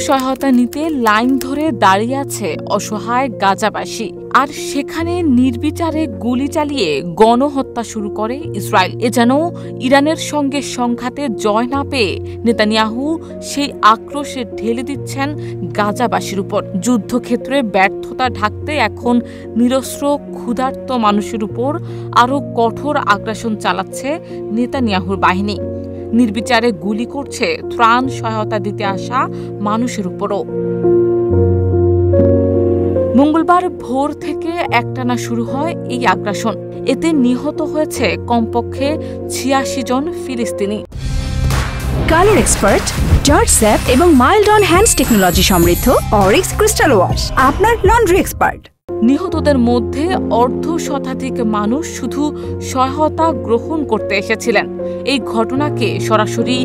সহায়তা নিতে লাইন ধরে দাঁড়িয়ে আছে অসহায় গাজাবাসী, আর সেখানে নির্বিচারে গুলি চালিয়ে গণহত্যা শুরু করে ইসরায়েল। এ যেন ইরানের সঙ্গে সংঘাতে জয় না পেয়ে নেতানিয়াহু সেই আক্রোশে ঢেলে দিচ্ছেন গাজাবাসীর উপর। যুদ্ধক্ষেত্রে ব্যর্থতা ঢাকতে এখন নিরস্ত্র ক্ষুধার্ত মানুষের উপর আরও কঠোর আগ্রাসন চালাচ্ছে নেতানিয়াহুর বাহিনী। নির্বিচারে গুলি করছে ত্রাণ সহায়তা দিতে আসা মানুষের উপরও। মঙ্গলবার ভোর থেকে একটানা শুরু হয় এই আগ্রাসন। এতে নিহত হয়েছে কমপক্ষে ৮৬ জন ফিলিস্তিনি। কালার এক্সপার্ট, জর্জ স্যাপ এবং মাইল্ড অন হ্যান্ডস টেকনোলজি সমৃদ্ধ অরিক্স ক্রিস্টাল ওয়াশ আপনার লন্ড্রি এক্সপার্ট। নিহতদের মধ্যে অর্ধ শতাধিক মানুষ শুধু সহায়তা গ্রহণ করতে এসেছিলেন। এই ঘটনাকে সরাসরি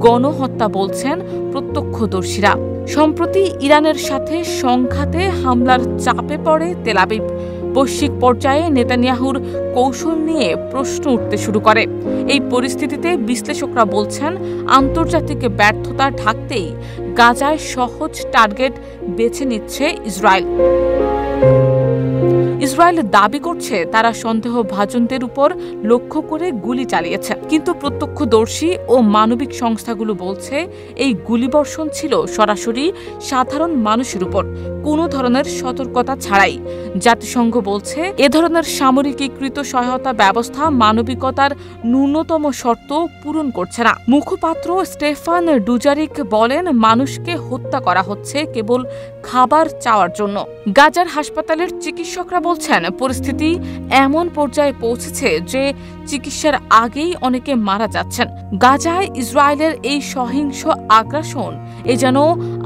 গণহত্যা বলছেন প্রত্যক্ষদর্শীরা। সম্প্রতি ইরানের সাথে সংঘাতে হামলার চাপে পড়ে তেল আবিব। বৈশ্বিক পর্যায়ে নেতানিয়াহুর কৌশল নিয়ে প্রশ্ন উঠতে শুরু করে। এই পরিস্থিতিতে বিশ্লেষকরা বলছেন, আন্তর্জাতিক ব্যর্থতা ঢাকতেই গাজায় সহজ টার্গেট বেছে নিচ্ছে ইসরায়েল। ইসরায়েল দাবি করছে তারা সন্দেহভাজনদের উপর লক্ষ্য করে গুলি চালিয়েছে, কিন্তু প্রত্যক্ষদর্শী ও মানবিক সংস্থাগুলো বলছে এই গুলিবর্ষণ ছিল সরাসরি সাধারণ মানুষের উপর, কোনো ধরনের সতর্কতা ছাড়াই। জাতিসংঘ বলছে এ ধরনের সামরিকীকৃত সহায়তা ব্যবস্থা মানবিকতার ন্যূনতম শর্ত পূরণ করছে না। মুখপাত্র স্টেফান ডুজারিক বলেন, মানুষকে হত্যা করা হচ্ছে কেবল খাবার চাওয়ার জন্য। গাজার হাসপাতালের চিকিৎসকরা বলছেন, পরিস্থিতি এমন পর্যায়ে পৌঁছেছে যে চিকিৎসার আগেই অনেকে মারা যাচ্ছেন। গাজায় ইসরায়েলের এই সহিংস আগ্রাসন এ যেন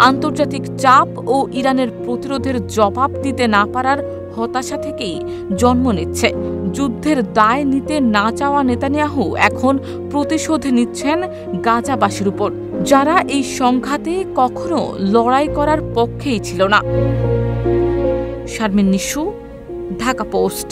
আন্তর্জাতিক চাপ ও ইরানের প্রতিরোধের জবাব দিতে না পারার হতাশা থেকেই জন্ম নিচ্ছে। যুদ্ধের দায় নিতে না চাওয়া নেতানিয়াহু এখন প্রতিশোধ নিচ্ছেন গাজাবাসীর উপর, যারা এই সংঘাতে কখনো লড়াই করার পক্ষেই ছিল না। শারমিন নিশু, ঢাকা পোস্ট।